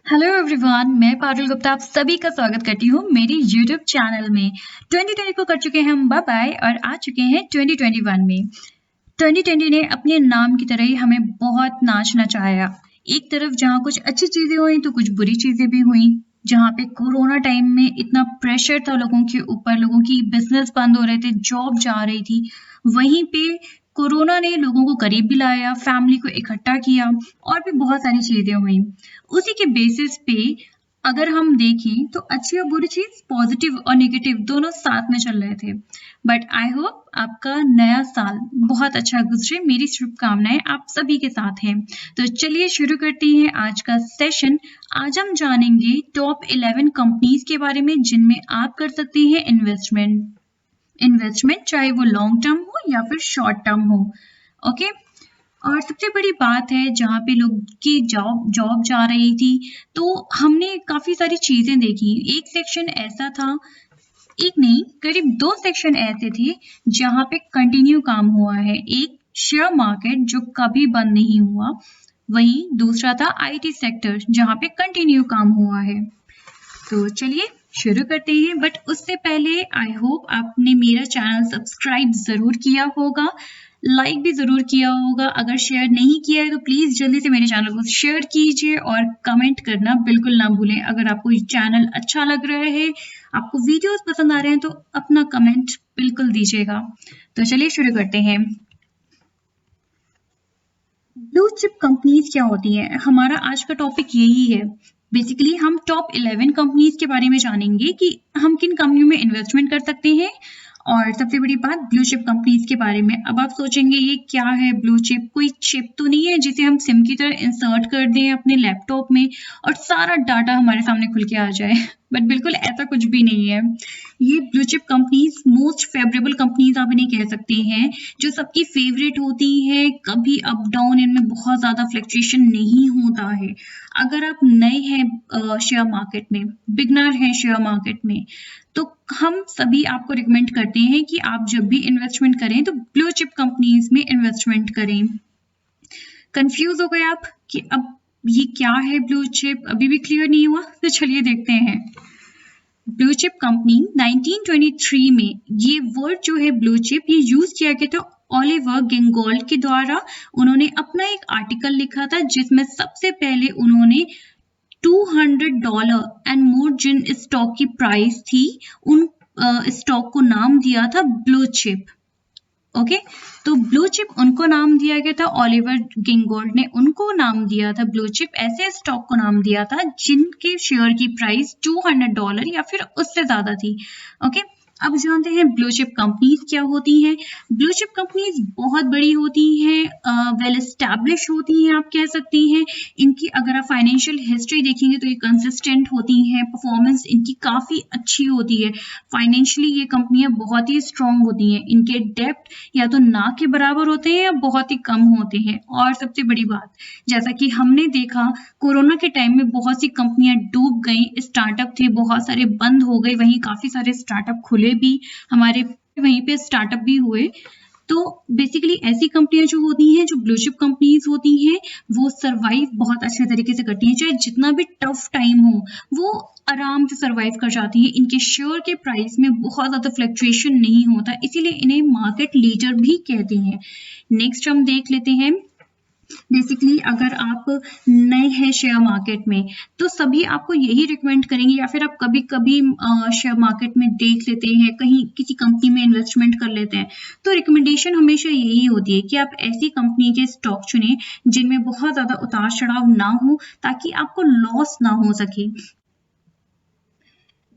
Hello everyone, मैं पारुल गुप्ता आप सभी का स्वागत करती हूँ मेरी यूट्यूब चैनल में। 2020 को कर चुके हैं हम बाय बाय और आ चुके हैं 2021 में। 2020 ने अपने नाम की तरह ही हमें बहुत नाच नचाया। एक तरफ जहाँ कुछ अच्छी चीजें हुई तो कुछ बुरी चीजें भी हुई। जहाँ पे कोरोना टाइम में इतना प्रेशर था लोगों के ऊपर, लोगों की बिजनेस बंद हो रहे थे, जॉब जा रही थी। वहीं पे कोरोना ने लोगों को करीब भी लाया, फैमिली को इकट्ठा किया और भी बहुत सारी चीजें हुई। उसी के बेसिस पे अगर हम देखें तो अच्छी और बुरी चीज, पॉजिटिव और नेगेटिव दोनों साथ में चल रहे थे। बट आई होप आपका नया साल बहुत अच्छा गुजरे, मेरी शुभकामनाएं आप सभी के साथ हैं। तो चलिए शुरू करते हैं आज का सेशन। आज हम जानेंगे टॉप 11 कंपनीज के बारे में जिनमें आप कर सकते हैं इन्वेस्टमेंट चाहे वो लॉन्ग टर्म हो या फिर शॉर्ट टर्म हो। ओके। और सबसे बड़ी बात है जहाँ पे लोग की जॉब जा रही थी तो हमने काफी सारी चीजें देखी। एक सेक्शन ऐसा था, एक नहीं करीब दो सेक्शन ऐसे थे जहाँ पे कंटिन्यू काम हुआ है। एक शेयर मार्केट जो कभी बंद नहीं हुआ, वहीं दूसरा था आईटी सेक्टर जहाँ पे कंटिन्यू काम हुआ है। तो चलिए शुरू करते हैं। बट उससे पहले आई होप आपने मेरा चैनल सब्सक्राइब जरूर किया होगा, लाइक भी जरूर किया होगा। अगर शेयर नहीं किया है तो प्लीज जल्दी से मेरे चैनल को शेयर कीजिए और कमेंट करना बिल्कुल ना भूलें। अगर आपको ये चैनल अच्छा लग रहा है, आपको वीडियोस पसंद आ रहे हैं तो अपना कमेंट बिल्कुल दीजिएगा। तो चलिए शुरू करते हैं। ब्लू चिप कंपनीज क्या होती हैं, हमारा आज का टॉपिक यही है। बेसिकली हम टॉप 11 कंपनीज के बारे में जानेंगे कि हम किन कंपनियों में इन्वेस्टमेंट कर सकते हैं। और सबसे बड़ी बात ब्लू चिप कंपनीज के बारे में। अब आप सोचेंगे ये क्या है ब्लू चिप, कोई चिप तो नहीं है जिसे हम सिम की तरह इंसर्ट कर दें अपने लैपटॉप में और सारा डाटा हमारे सामने खुल के आ जाए। बट बिल्कुल ऐसा कुछ भी नहीं है। ये blue chip companies most favourable companies आप इन्हें कह सकते हैं, जो सबकी फेवरेट होती है। कभी अप डाउन इनमें बहुत ज्यादा फ्लक्चुएशन नहीं होता है। अगर आप नए हैं शेयर मार्केट में, बिगनर हैं शेयर मार्केट में, तो हम सभी आपको रिकमेंड करते हैं कि आप जब भी इन्वेस्टमेंट करें तो ब्लू चिप कंपनीज में इन्वेस्टमेंट करें। कंफ्यूज हो गए आप कि अब ये क्या है ब्लू चिप, अभी भी क्लियर नहीं हुआ? तो चलिए देखते हैं। ब्लू चिप कंपनी 1923 में, ये वर्ड जो है ब्लू चिप ये यूज किया गया था ओलिवर गिंगोल्ड के द्वारा। उन्होंने अपना एक आर्टिकल लिखा था जिसमें सबसे पहले उन्होंने $200 एंड मोर जिन स्टॉक की प्राइस थी, उन स्टॉक को नाम दिया था ब्लू चिप। ओके। तो ब्लू चिप उनको नाम दिया गया था, ओलिवर गिंगोल्ड ने उनको नाम दिया था ब्लू चिप, ऐसे स्टॉक को नाम दिया था जिनके शेयर की प्राइस $200 या फिर उससे ज्यादा थी। ओके। अब जानते हैं ब्लू चिप कंपनीज क्या होती हैं। ब्लू चिप कंपनीज बहुत बड़ी होती हैं, वेल एस्टैब्लिश होती हैं आप कह सकती हैं। इनकी अगर आप फाइनेंशियल हिस्ट्री देखेंगे तो ये कंसिस्टेंट होती हैं, परफॉर्मेंस इनकी काफी अच्छी होती है। फाइनेंशियली ये कंपनियां बहुत ही स्ट्रांग होती हैं। इनके डेप्ट या तो ना के बराबर होते हैं या बहुत ही कम होते हैं। और सबसे बड़ी बात, जैसा कि हमने देखा कोरोना के टाइम में बहुत सी कंपनियां डूब गई, स्टार्टअप थे बहुत सारे बंद हो गए, वहीं काफी सारे स्टार्टअप खुले भी, हमारे वहीं पे स्टार्टअप भी हुए। तो बेसिकली ऐसी कंपनियां जो होती हैं, जो ब्लू चिप कंपनीज होती हैं, वो सरवाइव बहुत अच्छे तरीके से करती हैं। चाहे जितना भी टफ टाइम हो वो आराम से सरवाइव कर जाती हैं। इनके शेयर के प्राइस में बहुत ज्यादा फ्लक्चुएशन नहीं होता, इसीलिए इन्हें मार्केट लीडर भी कहते हैं। नेक्स्ट हम देख लेते हैं। बेसिकली अगर आप नए हैं शेयर मार्केट में तो सभी आपको यही रिकमेंड करेंगे, या फिर आप कभी कभी शेयर मार्केट में देख लेते हैं, कहीं किसी कंपनी में इन्वेस्टमेंट कर लेते हैं, तो रिकमेंडेशन हमेशा यही होती है कि आप ऐसी कंपनी के स्टॉक चुनें जिनमें बहुत ज्यादा उतार चढ़ाव ना हो, ताकि आपको लॉस ना हो सके।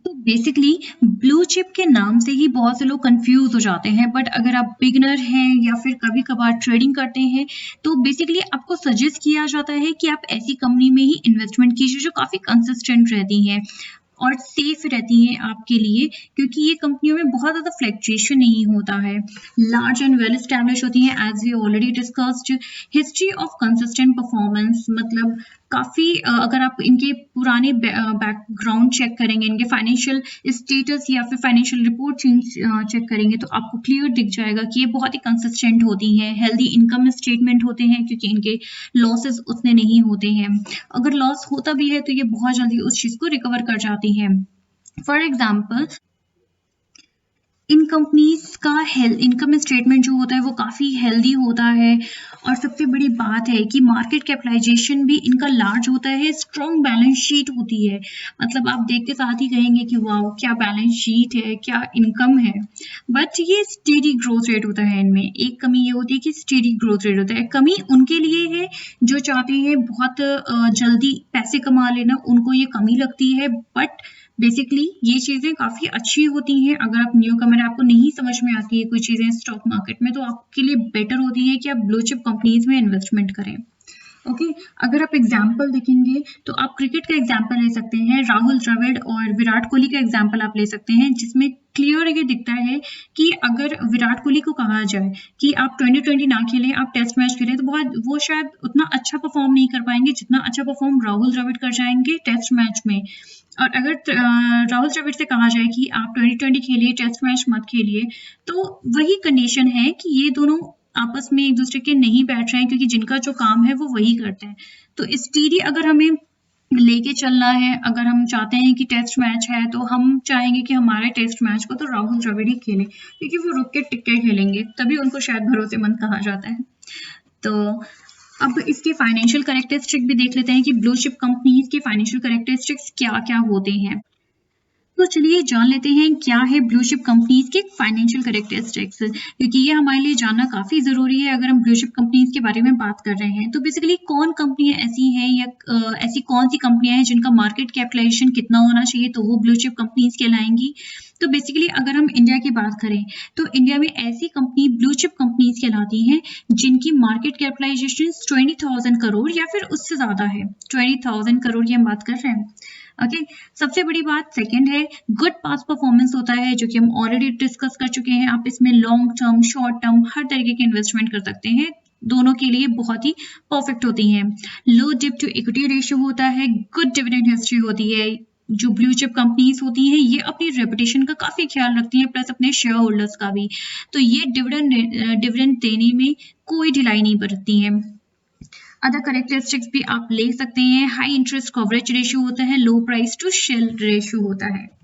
तो बेसिकली ब्लू चिप के नाम से ही बहुत से लोग कंफ्यूज हो जाते हैं। बट अगर आप बिगनर हैं या फिर कभी कभार ट्रेडिंग करते हैं तो बेसिकली आपको सजेस्ट किया जाता है कि आप ऐसी कंपनी में ही इन्वेस्टमेंट कीजिए जो काफी कंसिस्टेंट रहती हैं और सेफ रहती हैं आपके लिए, क्योंकि ये कंपनियों में बहुत ज्यादा फ्लक्चुएशन नहीं होता है। लार्ज एंड वेल एस्टैब्लिश होती हैं, as we already discussed. History of consistent performance, मतलब काफ़ी अगर आप इनके पुराने बैकग्राउंड चेक करेंगे, इनके फाइनेंशियल स्टेटस या फिर फाइनेंशियल रिपोर्ट चेक करेंगे तो आपको क्लियर दिख जाएगा कि ये बहुत ही कंसिस्टेंट होती हैं, हेल्दी इनकम स्टेटमेंट होते हैं क्योंकि इनके लॉसेस उतने नहीं होते हैं। अगर लॉस होता भी है तो ये बहुत जल्दी उस चीज़ को रिकवर कर जाती हैं। फॉर एग्जाम्पल, इन कंपनीज का इनकम स्टेटमेंट जो होता है वो काफ़ी हेल्दी होता है, और सबसे बड़ी बात है कि मार्केट कैपिटलाइजेशन भी इनका लार्ज होता है, स्ट्रॉन्ग बैलेंस शीट होती है। मतलब आप देख के साथ ही कहेंगे कि वाह क्या बैलेंस शीट है, क्या इनकम है। बट ये स्टेडी ग्रोथ रेट होता है इनमें। एक कमी ये होती है कि स्टेडी ग्रोथ रेट होता है। कमी उनके लिए है जो चाहते हैं बहुत जल्दी पैसे कमा लेना, उनको ये कमी लगती है। बट बेसिकली ये चीज़ें काफ़ी अच्छी होती हैं। अगर आप न्यू कमर, आपको नहीं समझ में आती है कोई चीज़ें स्टॉक मार्केट में, तो आपके लिए बेटर होती है कि आप ब्लू चिप कंपनीज में इन्वेस्टमेंट करें। ओके, अगर आप एग्जाम्पल देखेंगे तो आप क्रिकेट का एग्जाम्पल ले सकते हैं, राहुल द्रविड़ और विराट कोहली का एग्जाम्पल आप ले सकते हैं, जिसमें क्लियर ये दिखता है कि अगर विराट कोहली को कहा जाए कि आप 2020 ना खेलें, आप टेस्ट मैच खेलें, तो बहुत वो शायद उतना अच्छा परफॉर्म नहीं कर पाएंगे जितना अच्छा परफॉर्म राहुल द्रविड़ कर जाएंगे टेस्ट मैच में। और अगर राहुल द्रविड़ से कहा जाए कि आप 2020 खेलिए, टेस्ट मैच मत खेलिए, तो वही कंडीशन है कि ये दोनों आपस में एक दूसरे के नहीं बैठ रहे हैं, क्योंकि जिनका जो काम है वो वही करते हैं। तो स्टीडी अगर हमें लेके चलना है, अगर हम चाहते हैं कि टेस्ट मैच है, तो हम चाहेंगे कि हमारे टेस्ट मैच को तो राहुल द्रविड़ ही खेले, क्योंकि वो रुक के टिक के खेलेंगे, तभी उनको शायद भरोसेमंद कहा जाता है। तो अब इसके फाइनेंशियल कैरेक्टरिस्टिक भी देख लेते हैं कि ब्लू चिप कंपनीज के फाइनेंशियल कैरेक्टरिस्टिक्स क्या क्या होते हैं। तो चलिए जान लेते हैं क्या है ब्लू चिप कंपनीज के फाइनेंशियल कैरेक्टरिस्टिक्स, क्योंकि ये हमारे लिए जानना काफ़ी ज़रूरी है अगर हम ब्लू चिप कंपनीज के बारे में बात कर रहे हैं। तो बेसिकली कौन कंपनियां ऐसी हैं, या ऐसी कौन सी कंपनियां हैं जिनका मार्केट कैपिटलाइजेशन कितना होना चाहिए तो वो ब्लू चिप कंपनीज कहलाएंगी। तो बेसिकली अगर हम इंडिया की बात करें तो इंडिया में ऐसी कंपनी ब्लू चिप कंपनीज कहलाती हैं जिनकी मार्केट कैपिटलाइजेशन 20,000 करोड़ या फिर उससे ज़्यादा है। 20,000 करोड़ की हम बात कर रहे हैं। ओके, सबसे बड़ी बात सेकंड है गुड पास्ट परफॉर्मेंस होता है, जो कि हम ऑलरेडी डिस्कस कर चुके हैं। आप इसमें लॉन्ग टर्म, शॉर्ट टर्म हर तरीके के इन्वेस्टमेंट कर सकते हैं, दोनों के लिए बहुत ही परफेक्ट होती हैं। लो डिप टू इक्विटी रेशियो होता है, गुड डिविडेंड हिस्ट्री होती है। जो ब्लू चिप कंपनीज होती हैं ये अपनी रेपुटेशन का काफी ख्याल रखती हैं, प्लस अपने शेयर होल्डर्स का भी। तो ये डिविडेंड देने में कोई ढिलाई नहीं बरतती हैं। अदर करेक्टरिस्टिक्स भी आप ले सकते हैं। हाई इंटरेस्ट कवरेज रेशियो होता है, low price to sale ratio होता है।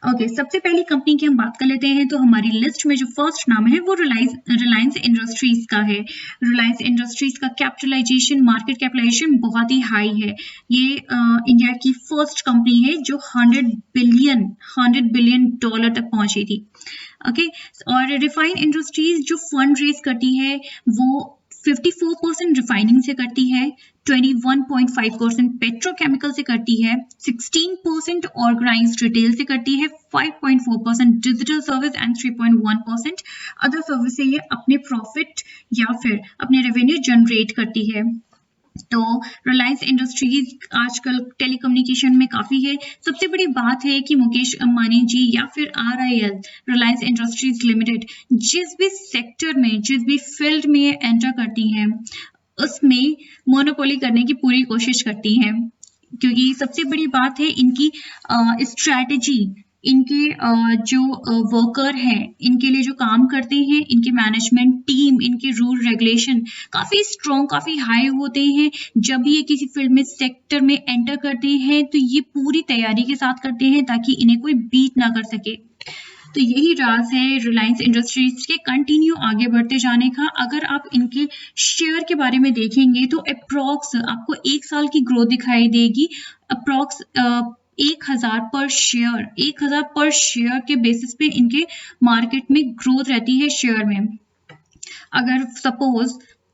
ओके, सबसे पहली कंपनी की हम बात कर लेते हैं। तो हमारी लिस्ट में जो फर्स्ट नाम है वो रिलायंस इंडस्ट्रीज का है। रिलायंस इंडस्ट्रीज का कैपिटलाइजेशन, मार्केट कैपिटलाइजेशन बहुत ही हाई है। ये इंडिया की फर्स्ट कंपनी है जो 100 बिलियन डॉलर तक पहुंची थी। ओके, और रिफाइन इंडस्ट्रीज जो फंड रेज करती है वो 54% रिफाइनिंग से करती है, 21.5% पेट्रोकेमिकल से करती है, 16% ऑर्गेनाइज्ड रिटेल से करती है, 5.4% digital service and 3.1% other service से ये अपने प्रॉफिट या फिर अपने रेवेन्यू जनरेट करती है। तो रिलायंस इंडस्ट्रीज आजकल टेलीकम्युनिकेशन में काफ़ी है। सबसे बड़ी बात है कि मुकेश अंबानी जी या फिर RIL, रिलायंस इंडस्ट्रीज लिमिटेड, जिस भी सेक्टर में, जिस भी फील्ड में एंटर करती हैं उसमें मोनोपोली करने की पूरी कोशिश करती हैं, क्योंकि सबसे बड़ी बात है इनकी स्ट्रैटेजी, इनके जो वर्कर हैं, इनके लिए जो काम करते हैं, इनकी मैनेजमेंट टीम, इनके रूल रेगुलेशन काफ़ी स्ट्रॉन्ग, काफ़ी हाई होते हैं। जब भी ये किसी फील्ड में, सेक्टर में एंटर करते हैं तो ये पूरी तैयारी के साथ करते हैं ताकि इन्हें कोई बीट ना कर सके। तो यही राज है रिलायंस इंडस्ट्रीज के कंटिन्यू आगे बढ़ते जाने का। अगर आप इनके शेयर के बारे में देखेंगे तो अप्रॉक्स आपको 1 साल की ग्रोथ दिखाई देगी। अप्रॉक्स 1,000 पर शेयर के बेसिस पे इनके मार्केट में ग्रोथ रहती है शेयर में। अगर सपोज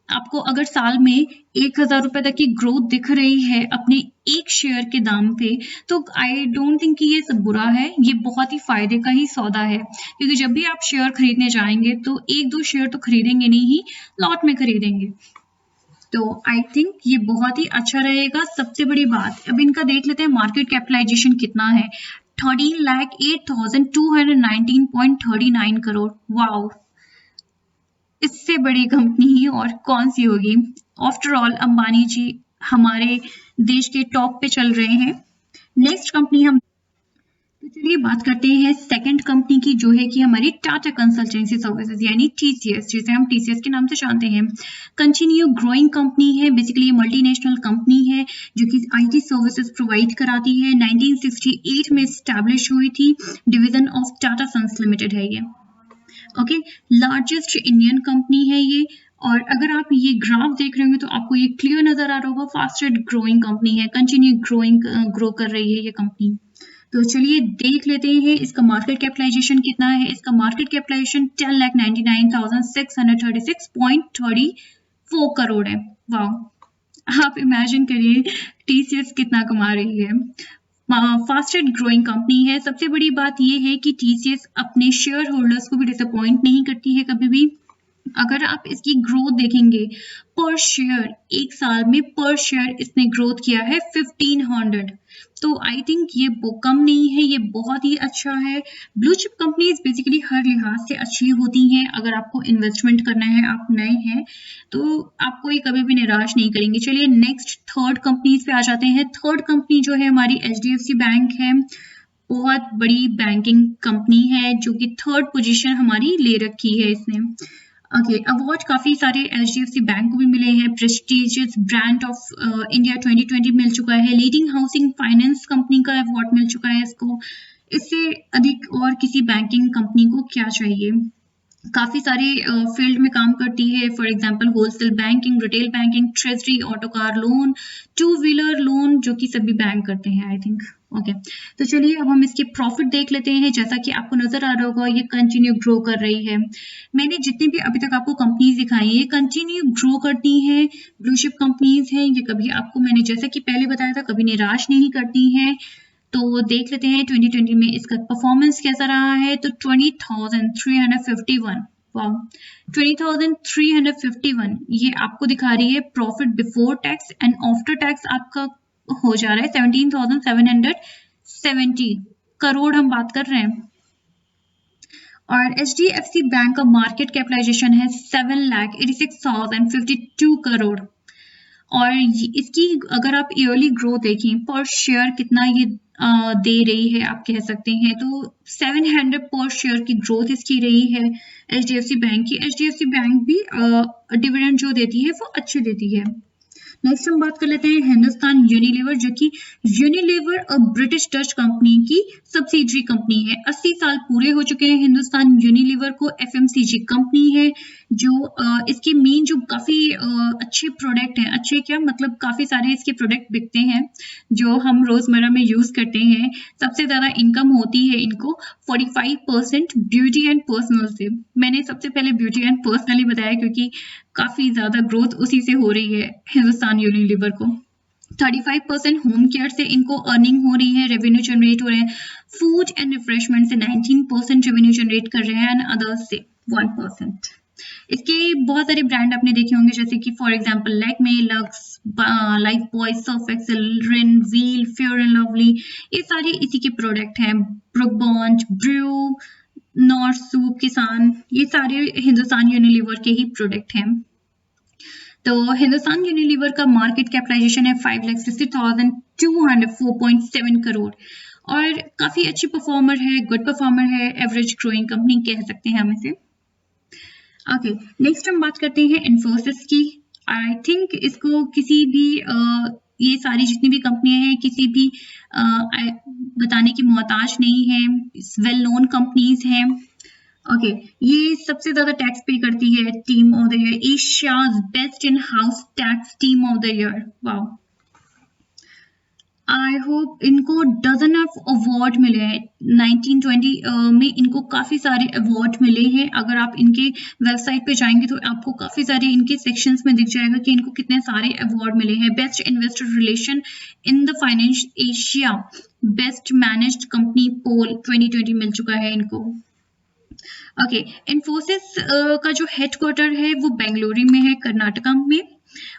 आपको अगर साल में 1,000 रुपए तक की ग्रोथ दिख रही है अपने एक शेयर के दाम पे, तो आई डोंट थिंक कि ये सब बुरा है, ये बहुत ही फायदे का ही सौदा है। क्योंकि जब भी आप शेयर खरीदने जाएंगे तो 1-2 शेयर तो खरीदेंगे नहीं ही, लॉट में खरीदेंगे। तो आई थिंक ये बहुत ही अच्छा रहेगा। सबसे बड़ी बात, अब इनका देख लेते हैं मार्केट कैपिटलाइजेशन कितना है। 13,08,219.39 करोड़। वाओ, इससे बड़ी कंपनी और कौन सी होगी। आफ्टर ऑल अंबानी जी हमारे देश के टॉप पे चल रहे हैं। नेक्स्ट कंपनी हम, तो चलिए बात करते हैं सेकंड कंपनी की, जो है कि हमारी टाटा कंसल्टेंसी सर्विसेज यानी TCS, जिसे हम TCS के नाम से जानते हैं। कंटिन्यू ग्रोइंग कंपनी है, बेसिकली मल्टीनेशनल कंपनी है जो कि IT सर्विसेज प्रोवाइड कराती है। 1968 में स्टैब्लिश हुई थी, division of Tata Sons Limited है ये। ओके, लार्जेस्ट इंडियन कंपनी है ये। और अगर आप ये ग्राफ देख रहे होंगे तो आपको ये क्लियर नजर आ रहा होगा, फास्टेस्ट ग्रोइंग कंपनी है, कंटिन्यू ग्रो कर रही है ये कंपनी। तो चलिए देख लेते हैं इसका मार्केट कैपिटलाइजेशन कितना है। इसका मार्केट कैपिटलाइजेशन 10,99,636.34 करोड़ है। वाह, आप इमेजिन करिए TCS कितना कमा रही है। फास्टेस्ट ग्रोइंग कंपनी है। सबसे बड़ी बात यह है कि TCS अपने शेयर होल्डर्स को भी डिसअपॉइंट नहीं करती है कभी भी। अगर आप इसकी ग्रोथ देखेंगे पर शेयर, एक साल में पर शेयर इसने ग्रोथ किया है 1500। तो आई थिंक ये कम नहीं है, ये बहुत ही अच्छा है। ब्लू चिप कंपनीज बेसिकली हर लिहाज से अच्छी होती हैं। अगर आपको इन्वेस्टमेंट करना है, आप नए हैं, तो आपको ये कभी भी निराश नहीं करेंगे। चलिए नेक्स्ट थर्ड कंपनीज पे आ जाते हैं। थर्ड कंपनी जो है हमारी HDFC बैंक है। बहुत बड़ी बैंकिंग कंपनी है जो कि थर्ड पोजीशन हमारी ले रखी है इसने। ओके, अवार्ड काफी सारे HDFC बैंक को भी मिले हैं। प्रेस्टीजियस ब्रांड ऑफ इंडिया 2020 मिल चुका है। लीडिंग हाउसिंग फाइनेंस कंपनी का अवार्ड मिल चुका है इसको। इससे अधिक और किसी बैंकिंग कंपनी को क्या चाहिए। काफी सारे फील्ड में काम करती है, for example wholesale banking, retail banking, treasury, auto car loan, two wheeler loan, जो कि सभी बैंक करते हैं आई थिंक। ओके, तो चलिए अब हम इसके प्रॉफिट देख लेते हैं। जैसा कि आपको नजर आ रहा होगा ये कंटिन्यू ग्रो कर रही है। मैंने जितनी भी अभी तक आपको कंपनीज दिखाई है ये कंटिन्यू ग्रो करती हैं, ब्लू चिप कंपनीज हैं ये। कभी आपको मैंने जैसा कि पहले बताया था कभी निराश नहीं करती हैं। तो देख लेते हैं 2020 में इसका परफॉर्मेंस कैसा रहा है। तो 20,351, वाह, 20,351 ये आपको दिखा रही है profit before tax, and after tax आपका हो जा रहा है 17,770 करोड़ हम बात कर रहे हैं। और HDFC बैंक का मार्केट कैपिटलाइजेशन है 7,86,052 करोड़। और इसकी अगर आप ईयरली ग्रोथ देखें पर शेयर कितना ये दे रही है, आप कह सकते हैं तो 700 पर शेयर की ग्रोथ इसकी रही है HDFC बैंक की। HDFC बैंक भी डिविडेंड जो देती है वो अच्छी देती है। नेक्स्ट हम बात कर लेते हैं हिंदुस्तान यूनिलीवर, जो कि यूनिलीवर और ब्रिटिश डच कंपनी की सब्सिडरी कंपनी है। 80 साल पूरे हो चुके हैं हिंदुस्तान यूनिलीवर को। FMCG कंपनी है जो इसके मेन जो काफी अच्छे प्रोडक्ट हैं, अच्छे क्या मतलब काफी सारे इसके प्रोडक्ट बिकते हैं जो हम रोजमर्रा में यूज करते हैं। सबसे ज्यादा इनकम होती है इनको 45% ब्यूटी एंड पर्सनल से। मैंने सबसे पहले ब्यूटी एंड पर्सनली बताया क्योंकि काफी ज्यादा ग्रोथ उसी से हो रही है हिंदुस्तान यूनिलीवर को। 35% होम केयर से इनको अर्निंग हो रही है, रेवेन्यू जनरेट हो रहे हैं। फूड एंड रिफ्रेशमेंट से 19% रेवेन्यू जनरेट कर रहे हैं एंड अदर्स से 1%। इसके बहुत सारे ब्रांड आपने देखे होंगे जैसे कि for example Lakme, Lux, Lifebuoy, Surf Excel, Rin, Wheel, Fair and Lovely, ये सारे इसी के प्रोडक्ट हैं। Brooke Bond, Bru, Knorr soup, Kissan, ये सारे हिंदुस्तान यूनिलीवर के ही प्रोडक्ट हैं। तो हिंदुस्तान यूनिलीवर का मार्केट कैपिटलाइजेशन है 5,60,204.7 करोड़ और काफी अच्छी परफॉर्मर है, गुड परफॉर्मर है, एवरेज ग्रोइंग कंपनी कह सकते हैं हम इसे। ओके, नेक्स्ट हम बात करते हैं इन्फोसिस की। आई थिंक इसको किसी भी ये सारी जितनी भी कंपनियां हैं किसी भी बताने की मोहताज नहीं है, वेल नोन कंपनीज हैं। ओके, ये सबसे ज्यादा टैक्स पे करती है। Team of the year, Asia's best in house tax team of the year, wow. I hope इनको डजन ऑफ अवार्ड मिले हैं। 1920 में इनको काफी सारे अवार्ड मिले हैं। अगर आप इनके वेबसाइट पे जाएंगे तो आपको काफी सारे इनके सेक्शंस में दिख जाएगा कि इनको कितने सारे अवार्ड मिले हैं। Best investor relation in the finance Asia, best managed company poll 2020 मिल चुका है इनको। ओके, इन्फोसिस का जो हेडक्वार्टर है वो बेंगलुरु में है, कर्नाटका में।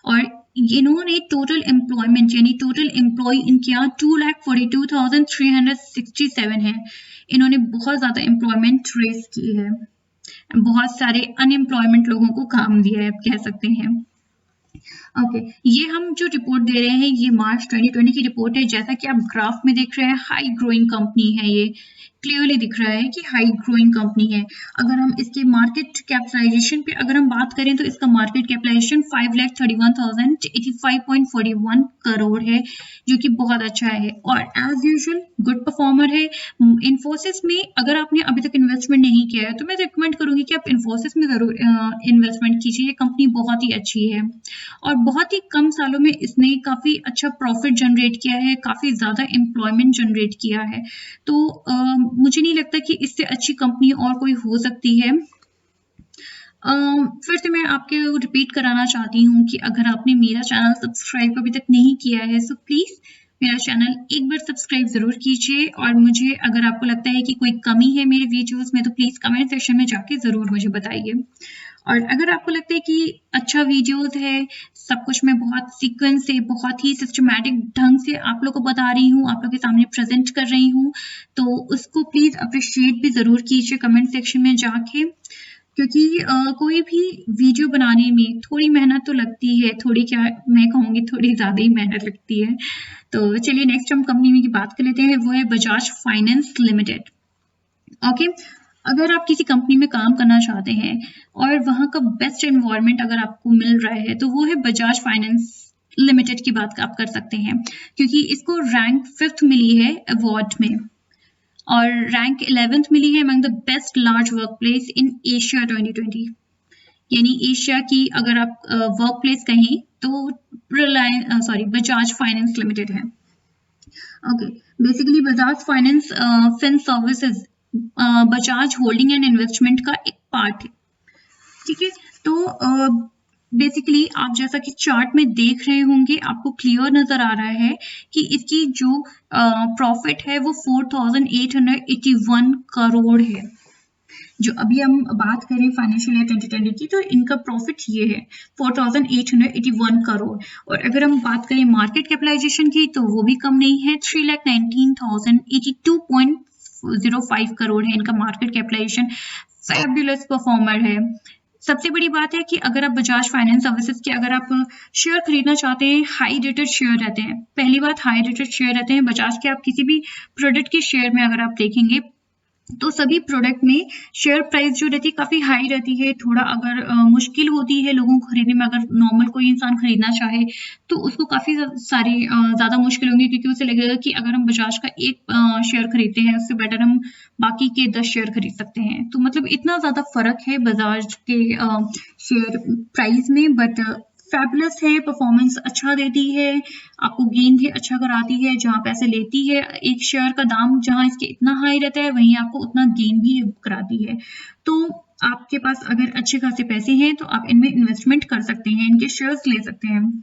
और इन्होंने टोटल एम्प्लॉयमेंट यानी टोटल एम्प्लॉय इनके यहाँ 2,42,367 है। इन्होंने बहुत ज्यादा एम्प्लॉयमेंट रेस की है, बहुत सारे अनएम्प्लॉयमेंट लोगों को काम दिया है, आप कह सकते हैं। ओके, ये हम जो रिपोर्ट दे रहे हैं ये मार्च 2020 की रिपोर्ट है। जैसा कि आप ग्राफ में देख रहे हैं, हाई ग्रोइंग कंपनी है, ये क्लियरली दिख रहा है कि हाई ग्रोइंग कंपनी है। अगर हम इसके मार्केट कैपिटलाइजेशन पे अगर हम बात करें तो इसका मार्केट कैपिटलाइजेशन 5,31,085.41 करोड़ है, जो कि बहुत अच्छा है और एज यूजुअल गुड परफॉर्मर है। इन्फोसिस में अगर आपने अभी तक इन्वेस्टमेंट नहीं किया है तो मैं रिकमेंड करूंगी कि आप इन्फोसिस में जरूर इन्वेस्टमेंट कीजिए। ये कंपनी बहुत ही अच्छी है और बहुत ही कम सालों में इसने काफी अच्छा प्रॉफिट जनरेट किया है, काफी ज्यादा एम्प्लॉयमेंट जनरेट किया है। तो मुझे नहीं लगता कि इससे अच्छी कंपनी और कोई हो सकती है। फिर से मैं आपके रिपीट कराना चाहती हूँ कि अगर आपने मेरा चैनल सब्सक्राइब अभी तक नहीं किया है सो प्लीज मेरा चैनल एक बार सब्सक्राइब जरूर कीजिए और मुझे अगर आपको लगता है कि कोई कमी है मेरे वीडियोस में तो प्लीज कमेंट सेक्शन में जाके जरूर मुझे बताइए। और अगर आपको लगता है कि अच्छा वीडियोस है, सब कुछ मैं बहुत सीक्वेंस से बहुत ही सिस्टमैटिक ढंग से आप लोग को बता रही हूँ, आप लोग के सामने प्रेजेंट कर रही हूँ, तो उसको प्लीज अप्रिशिएट भी जरूर कीजिए कमेंट सेक्शन में जाके, क्योंकि कोई भी वीडियो बनाने में थोड़ी मेहनत तो लगती है, थोड़ी क्या मैं कहूँगी थोड़ी ज़्यादा ही मेहनत लगती है। तो चलिए नेक्स्ट हम कंपनी की बात कर लेते हैं, वो है बजाज फाइनेंस लिमिटेड। ओके, अगर आप किसी कंपनी में काम करना चाहते हैं और वहाँ का बेस्ट एनवायरनमेंट अगर आपको मिल रहा है तो वो है बजाज फाइनेंस लिमिटेड की बात आप कर सकते हैं, क्योंकि इसको रैंक 5th मिली है अवार्ड में और रैंक 11th मिली है among the best large work place in Asia 2020। यानी एशिया की अगर आप वर्क प्लेस कहें तो बजाज फाइनेंस लिमिटेड है। Okay, basically Bajaj Finance Fin Services Bajaj Holding and Investment का एक पार्ट है। ठीक है, तो बेसिकली आप जैसा कि चार्ट में देख रहे होंगे आपको क्लियर नजर आ रहा है कि इसकी जो प्रॉफिट है वो 4,881 करोड़ है। जो अभी हम बात करें फाइनेंशियल ईयर 2020 की तो इनका प्रॉफिट ये है 4,881 करोड़। और अगर हम बात करें मार्केट कैपिटलाइजेशन की तो वो भी कम नहीं है, 3,19,082.05 करोड़ है इनका मार्केट कैपिटलाइजेशन। फैबुलस परफॉर्मर है। सबसे बड़ी बात है कि अगर आप बजाज फाइनेंस सर्विसेज के अगर आप शेयर खरीदना चाहते हैं, हाई रेटेड शेयर रहते हैं। पहली बात हाई रेटेड शेयर रहते हैं बजाज के। आप किसी भी प्रोडक्ट के शेयर में अगर आप देखेंगे तो सभी प्रोडक्ट में शेयर प्राइस जो रहती है काफी हाई रहती है। थोड़ा अगर मुश्किल होती है लोगों को खरीदने में, अगर नॉर्मल कोई इंसान खरीदना चाहे तो उसको काफी सारी ज्यादा मुश्किल होंगी, क्योंकि उसे लगेगा कि अगर हम बजाज का एक शेयर खरीदते हैं उससे बेटर हम बाकी के 10 शेयर खरीद सकते हैं। तो मतलब इतना ज्यादा फर्क है बजाज के शेयर प्राइस में। बट फैबुलस है, परफॉर्मेंस अच्छा देती है, आपको गेन भी अच्छा कराती है। जहां पैसे लेती है, एक शेयर का दाम जहां इसके इतना हाई रहता है वहीं आपको उतना गेन भी कराती है। तो आपके पास अगर अच्छे खासे पैसे हैं तो आप इनमें इन्वेस्टमेंट कर सकते हैं, इनके शेयर्स ले सकते हैं।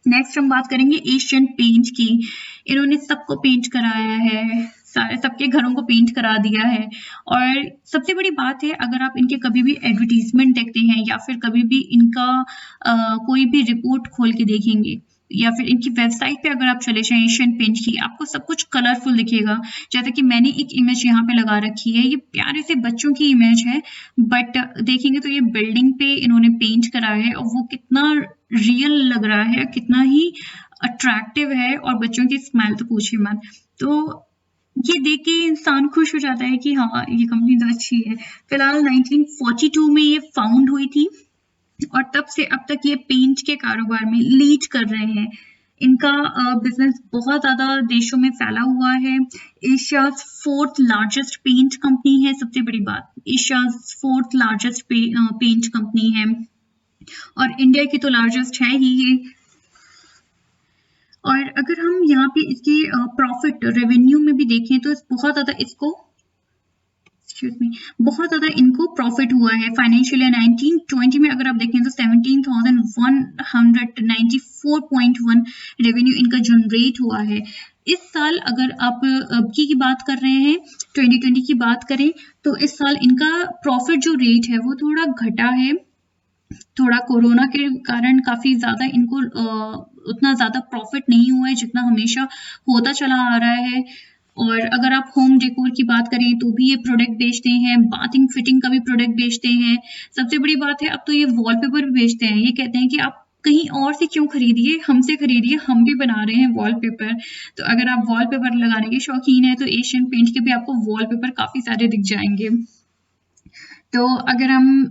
नेक्स्ट हम बात करेंगे एशियन पेंट की। इन्होंने सबको पेंट कराया है, सारे सबके घरों को पेंट करा दिया है। और सबसे बड़ी बात है, अगर आप इनके कभी भी एडवर्टीजमेंट देखते हैं या फिर कभी भी इनका कोई भी रिपोर्ट खोल के देखेंगे या फिर इनकी वेबसाइट पे अगर आप चले जाएं एशियन पेंट की, आपको सब कुछ कलरफुल दिखेगा। जैसा कि मैंने एक इमेज यहाँ पे लगा रखी है, ये प्यारे से बच्चों की इमेज है, बट देखेंगे तो ये बिल्डिंग पे इन्होंने पेंट कराया है और वो कितना रियल लग रहा है, कितना ही अट्रैक्टिव है। और बच्चों की स्माइल तो पूछिए मत। तो ये देख के इंसान खुश हो जाता है कि हाँ ये कंपनी तो अच्छी है। फिलहाल 1942 में ये फाउंड हुई थी और तब से अब तक ये पेंट के कारोबार में लीड कर रहे हैं। इनका बिजनेस बहुत ज्यादा देशों में फैला हुआ है। Asia 4th largest paint company है। सबसे बड़ी बात, Asia 4th largest paint company है और इंडिया की तो लार्जेस्ट है ही ये। और अगर हम यहाँ पे इसके प्रॉफिट रेवेन्यू में भी देखें तो बहुत ज्यादा बहुत ज्यादा इनको प्रॉफिट हुआ है। फाइनेंशियल ईयर 1920 में अगर आप देखें तो 17,194.1 रेवेन्यू इनका जनरेट हुआ है। इस साल अगर आप की बात कर रहे हैं, 2020 की बात करें तो इस साल इनका प्रॉफिट जो रेट है वो थोड़ा घटा है। थोड़ा कोरोना के कारण काफी ज्यादा इनको उतना ज्यादा प्रॉफिट नहीं हुआ है जितना हमेशा होता चला आ रहा है। और अगर आप होम डेकोर की बात करें तो भी ये प्रोडक्ट बेचते हैं, बाथिंग फिटिंग का भी प्रोडक्ट बेचते हैं। सबसे बड़ी बात है अब तो ये वॉलपेपर भी बेचते हैं। ये कहते हैं कि आप कहीं और से क्यों खरीदिए, हमसे खरीदिए, हम भी बना रहे हैं वॉलपेपर। तो अगर आप वॉलपेपर लगाने के शौकीन हैं तो एशियन पेंट के भी आपको वॉलपेपर काफ़ी सारे दिख जाएंगे। तो अगर हम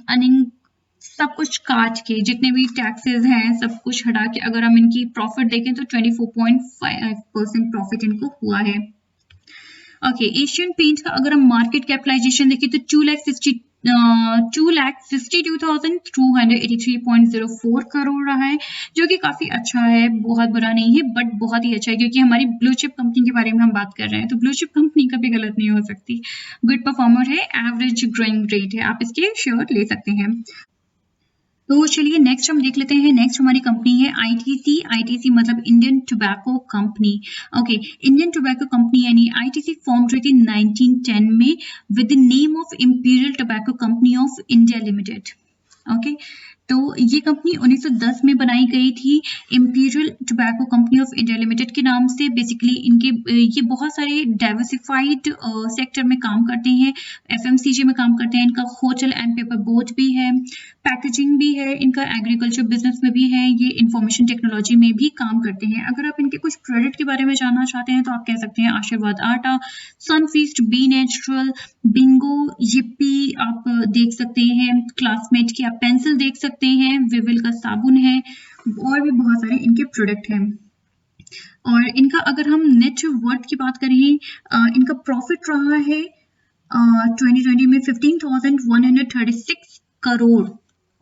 अर्निंग सब कुछ काट के, जितने भी टैक्सेस हैं सब कुछ हटा के अगर हम इनकी प्रॉफिट देखें तो 24.5% प्रॉफिट इनको हुआ है। ओके, एशियन पेंट का अगर हम मार्केट कैपिटलाइजेशन देखें तो 2,62,283.04 करोड़ रहा है, जो कि काफी अच्छा है, बहुत बुरा नहीं है, बट बहुत ही अच्छा है क्योंकि हमारी ब्लू चिप कंपनी के बारे में हम बात कर रहे हैं, तो ब्लू चिप कंपनी कभी गलत नहीं हो सकती। गुड परफॉर्मर है, एवरेज ग्रोइंग रेट है, आप इसके शेयर ले सकते हैं। तो चलिए नेक्स्ट हम देख लेते हैं। नेक्स्ट हमारी कंपनी है आईटीसी। आईटीसी मतलब Indian tobacco company. Okay, Indian tobacco company यानी आईटीसी फॉर्म हुई थी 1910 में with the name of imperial tobacco company of India limited. Okay, तो ये कंपनी 1910 में बनाई गई थी imperial tobacco company of India limited के नाम से। बेसिकली इनके ये बहुत सारे डाइवर्सिफाइड सेक्टर में काम करते हैं, एफएमसीजी में काम करते हैं, इनका होटल एंड पेपर बोर्ड भी है, पैकेजिंग भी है, इनका एग्रीकल्चर बिजनेस में भी है, ये इंफॉर्मेशन टेक्नोलॉजी में भी काम करते हैं। अगर आप इनके कुछ प्रोडक्ट के बारे में जानना चाहते हैं तो आप कह सकते हैं Aashirvaad Atta, Sunfeast, B Natural, Bingo, yippy आप देख सकते हैं, क्लासमेट की आप पेंसिल देख सकते हैं, विविल का साबुन है, और भी बहुत सारे इनके प्रोडक्ट हैं। और इनका अगर हम नेट वर्थ की बात करें, इनका प्रॉफिट रहा है 2020 में 15,136 करोड़।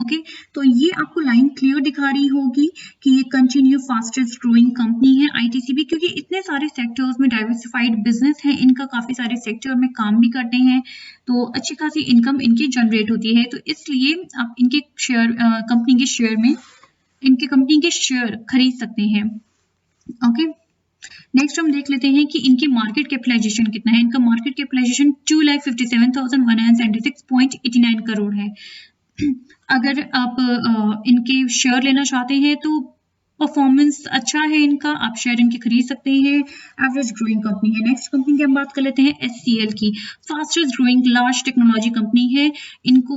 ओके, तो ये आपको लाइन क्लियर दिखा रही होगी कि ये कंटिन्यू फास्टेस्ट ग्रोइंग कंपनी है आईटीसीबी, क्योंकि इतने सारे सेक्टर्स में डाइवर्सिफाइड बिजनेस है इनका, काफी सारे सेक्टर में काम भी करते हैं, तो अच्छी खासी इनकम इनकी जनरेट होती है। तो इसलिए आप इनके शेयर कंपनी के शेयर में इनके कंपनी के शेयर खरीद सकते हैं। ओके, नेक्स्ट हम देख लेते हैं कि इनकी मार्केट कैपिटलाइजेशन कितना है। इनका मार्केट कैपिटलाइजेशन 2,57,176.89 करोड़ है। अगर आप इनके शेयर लेना चाहते हैं तो परफॉर्मेंस अच्छा है इनका, आप शेयर इनके खरीद सकते हैं, एवरेज ग्रोइंग कंपनी है। नेक्स्ट कंपनी की हम बात कर लेते हैं एचसीएल की। Fastest growing large technology company है, इनको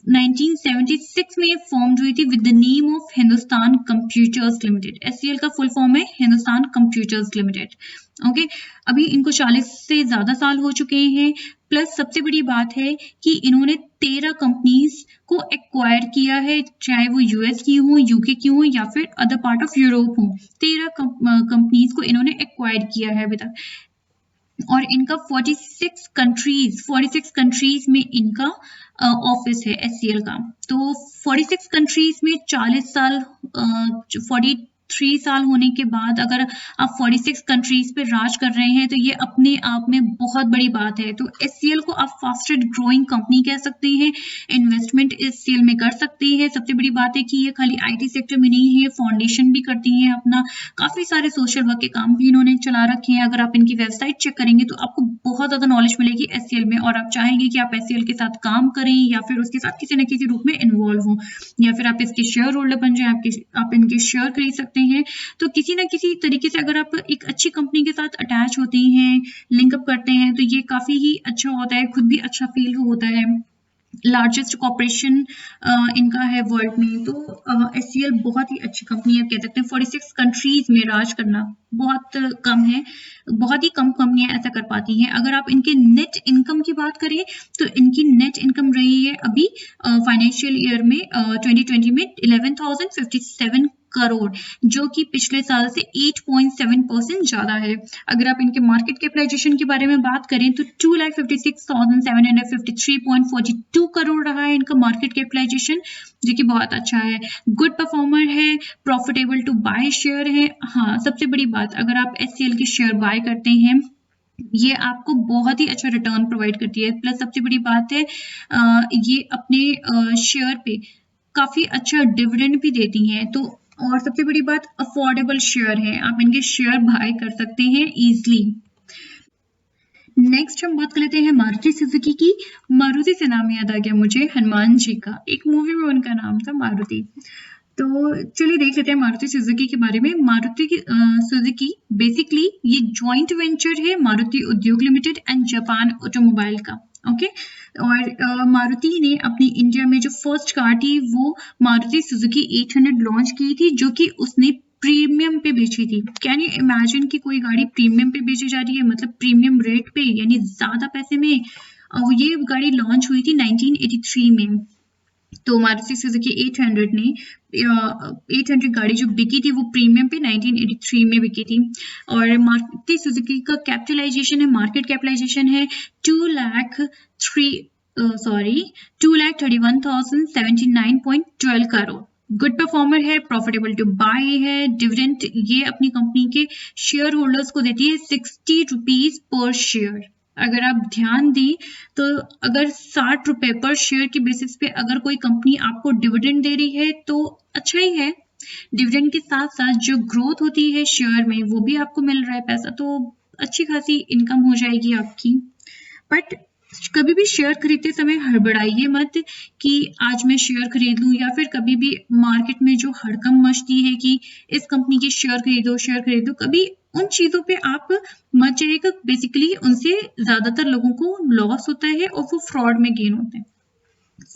1976 में फॉर्म हुई थी with the name of Hindustan computers limited. HCL का फुल फॉर्म है हिंदुस्तान कंप्यूटर्स लिमिटेड। ओके, अभी इनको 40 से ज्यादा साल हो चुके हैं। प्लस सबसे बड़ी बात है कि इन्होंने 13 कंपनीज को एक्वायर किया है, चाहे वो यूएस की हो, यूके की हो, या फिर अदर पार्ट ऑफ यूरोप हो। 13 कंपनीज को इन्होंने एक्वायर किया है अभी तक, और इनका 46 कंट्रीज में इनका ऑफिस है एचसीएल का। तो 46 कंट्रीज में 40 साल 43 साल होने के बाद अगर आप 46 कंट्रीज पे राज कर रहे हैं तो ये अपने आप में बहुत बड़ी बात है। तो एचसीएल को आप फास्टेस्ट ग्रोइंग कंपनी कह सकते हैं, इन्वेस्टमेंट एचसीएल में कर सकते हैं। सबसे बड़ी बात है कि ये खाली आईटी सेक्टर में नहीं है, फाउंडेशन भी करती हैं अपना, काफी सारे सोशल वर्क के काम भी इन्होंने चला रखे हैं। अगर आप इनकी वेबसाइट चेक करेंगे तो आपको बहुत ज्यादा नॉलेज मिलेगी एचसीएल में, और आप चाहेंगे कि आप एचसीएल के साथ काम करें या फिर उसके साथ किसी न किसी रूप में इन्वॉल्व हो, या फिर आप इसके शेयर होल्डर बन जाए, आप इनके शेयर खरीद सकते हैं। तो किसी ना किसी तरीके से अगर आप एक अच्छी कंपनी के साथ अटैच होते हैं, लिंकअप करते हैं, तो ये काफी ही अच्छा होता है, खुद भी अच्छा फील होता है। लार्जेस्ट कॉर्पोरेशन इनका है वर्ल्ड में। तो एचसीएल बहुत ही अच्छी कंपनी है, कह सकते हैं 46 कंट्रीज में राज करना बहुत कम है, बहुत ही कम कंपनियां ऐसा कर पाती हैं। अगर आप इनके नेट इनकम की बात करें तो इनकी नेट इनकम रही है अभी फाइनेंशियल ईयर में 2020 में 11,057 करोड़, जो कि पिछले साल से 8.7% ज्यादा है। अगर आप इनके मार्केट कैपिटलाइजेशन के बारे में बात करें तो 2,56,753.42 करोड़ रहा है इनका मार्केट कैपिटलाइजेशन, जो कि बहुत अच्छा है। गुड परफॉर्मर है, प्रॉफिटेबल टू बाय शेयर है। हाँ, सबसे बड़ी बात, अगर आप एचसीएल के शेयर बाय करते हैं ये आपको बहुत ही अच्छा रिटर्न प्रोवाइड करती है। प्लस सबसे बड़ी बात है ये अपने शेयर पे काफी अच्छा डिविडेंड भी देती हैं। तो और सबसे बड़ी बात, अफोर्डेबल शेयर है, आप इनके शेयर बाय कर सकते हैं इजीली। नेक्स्ट हम बात कर लेते हैं मारुति सुजुकी की। मारुति से नाम याद आ गया मुझे हनुमान जी का, एक मूवी में उनका नाम था मारुति। तो चलिए देख लेते हैं मारुति सुजुकी के बारे में। मारुति सुजुकी बेसिकली ये जॉइंट वेंचर है मारुति उद्योग लिमिटेड एंड जापान ऑटोमोबाइल का। ओके, और मारुति ने अपनी इंडिया में जो फर्स्ट कार थी वो मारुति सुजुकी 800 लॉन्च की थी, जो कि उसने प्रीमियम पे बेची थी। कैन यू इमेजिन कि कोई गाड़ी प्रीमियम पे बेची जा रही है, मतलब प्रीमियम रेट पे, यानी ज्यादा पैसे में। ये गाड़ी लॉन्च हुई थी 1983 में। तो मारुति सुजुकी 800 ने 800 गाड़ी जो बिकी थी वो प्रीमियम पे 1983 में बिकी थी। और मारुति सुजुकी का कैपिटलाइजेशन है, मार्केट कैपिटलाइजेशन है 2,31,079.12 करोड़। गुड परफॉर्मर है, प्रॉफिटेबल टू बाय है। डिविडेंड ये अपनी कंपनी के शेयर होल्डर्स को देती है 60 रुपीज पर शेयर। अगर आप ध्यान दें तो अगर 60 रुपए पर शेयर की बेसिस पे अगर कोई कंपनी आपको डिविडेंड दे रही है तो अच्छा ही है। डिविडेंड के साथ साथ जो ग्रोथ होती है शेयर में वो भी आपको मिल रहा है पैसा, तो अच्छी खासी इनकम हो जाएगी आपकी। बट कभी भी शेयर खरीदते समय हड़बड़ाइए मत कि आज मैं शेयर खरीद लूं, या फिर कभी भी मार्केट में जो हड़कंप मचती है कि इस कंपनी के शेयर खरीदो, कभी उन चीजों पे आप मत जाइएगा। बेसिकली उनसे ज्यादातर लोगों को लॉस होता है और वो फ्रॉड में गेन होते हैं,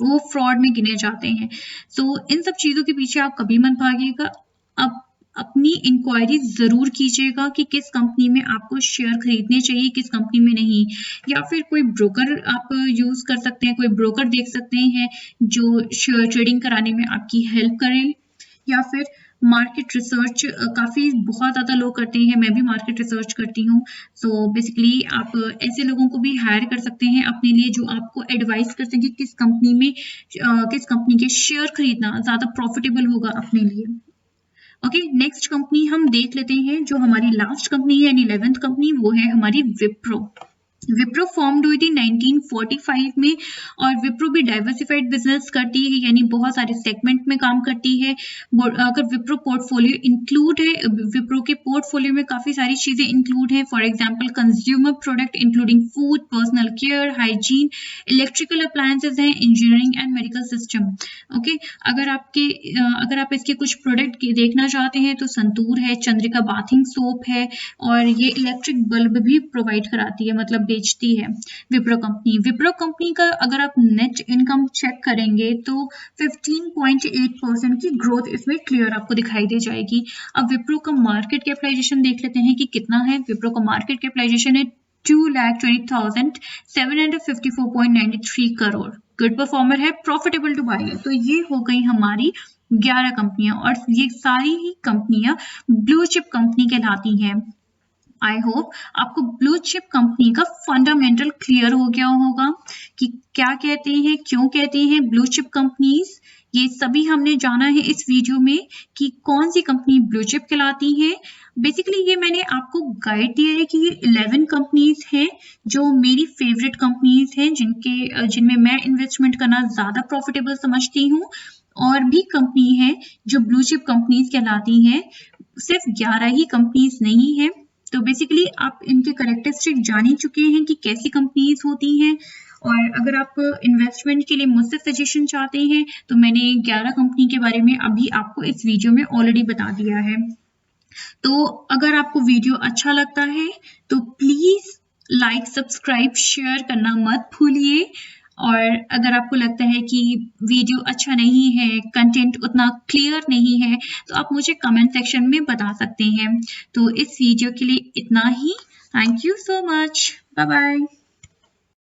वो फ्रॉड में गिने जाते हैं। सो इन सब चीजों के पीछे आप कभी मत भागिएगा। अब अपनी इंक्वायरी जरूर कीजिएगा कि किस कंपनी में आपको शेयर खरीदने चाहिए, किस कंपनी में नहीं। या फिर कोई ब्रोकर आप यूज कर सकते हैं, कोई ब्रोकर देख सकते हैं जो शेयर ट्रेडिंग कराने में आपकी हेल्प करे। या फिर मार्केट रिसर्च काफ़ी बहुत ज़्यादा लोग करते हैं, मैं भी मार्केट रिसर्च करती हूँ। सो बेसिकली आप ऐसे लोगों को भी हायर कर सकते हैं अपने लिए जो आपको एडवाइस कर सके किस कंपनी के शेयर खरीदना ज़्यादा प्रॉफिटेबल होगा अपने लिए। ओके, नेक्स्ट कंपनी हम देख लेते हैं जो हमारी लास्ट कंपनी है, यानी 11th कंपनी, वो है हमारी विप्रो। विप्रो फॉर्म्ड हुई थी 1945 में, और विप्रो भी डाइवर्सिफाइड बिजनेस करती है, यानी बहुत सारे सेगमेंट में काम करती है। अगर विप्रो पोर्टफोलियो इंक्लूड है, विप्रो के पोर्टफोलियो में काफी सारी चीजें इंक्लूड है। For example consumer product including food, personal care, hygiene, electrical appliances हैं, engineering and medical system. Okay, अगर आप इसके कुछ प्रोडक्ट देखना चाहते हैं तो संतूर है, चंद्रिका बाथिंग सोप है, और ये इलेक्ट्रिक बल्ब भी प्रोवाइड कराती है, मतलब बेचती है विप्रो कंपनी। विप्रो कंपनी का अगर आप नेट इनकम चेक करेंगे तो 15.8% की ग्रोथ इसमें क्लियर आपको दिखाई दे जाएगी। अब विप्रो का मार्केट कैपिटलाइजेशन देख लेते हैं कि कितना है। विप्रो का मार्केट कैपिटलाइजेशन है 2,20,754.93 करोड़। गुड परफॉर्मर है, प्रॉफिटेबल टू बाय है। तो ये हो गई हमारी 11 कंपनियां, और ये सारी ही कंपनियां ब्लू चिप कंपनी कहलाती हैं। आई होप आपको ब्लू चिप कंपनी का फंडामेंटल क्लियर हो गया होगा कि क्या कहते हैं, क्यों कहते हैं ब्लू चिप कंपनीज। ये सभी हमने जाना है इस वीडियो में कि कौन सी कंपनी ब्लू चिप कहलाती है। बेसिकली ये मैंने आपको गाइड दिया है कि ये 11 कंपनीज हैं जो मेरी फेवरेट कंपनीज हैं, जिनमें मैं इन्वेस्टमेंट करना ज्यादा प्रॉफिटेबल समझती हूँ। और भी कंपनी है जो ब्लू चिप कंपनीज कहलाती हैं, सिर्फ 11 ही कंपनीज नहीं है। तो बेसिकली आप इनके कैरेक्टरिस्टिक जान ही चुके हैं कि कैसी कंपनीज होती हैं। और अगर आप इन्वेस्टमेंट के लिए मुझसे सजेशन चाहते हैं तो मैंने 11 कंपनी के बारे में अभी आपको इस वीडियो में ऑलरेडी बता दिया है। तो अगर आपको वीडियो अच्छा लगता है तो प्लीज लाइक, सब्सक्राइब, शेयर करना मत भूलिए। और अगर आपको लगता है कि वीडियो अच्छा नहीं है, कंटेंट उतना क्लियर नहीं है, तो आप मुझे कमेंट सेक्शन में बता सकते हैं। तो इस वीडियो के लिए इतना ही। Thank you so much, bye bye.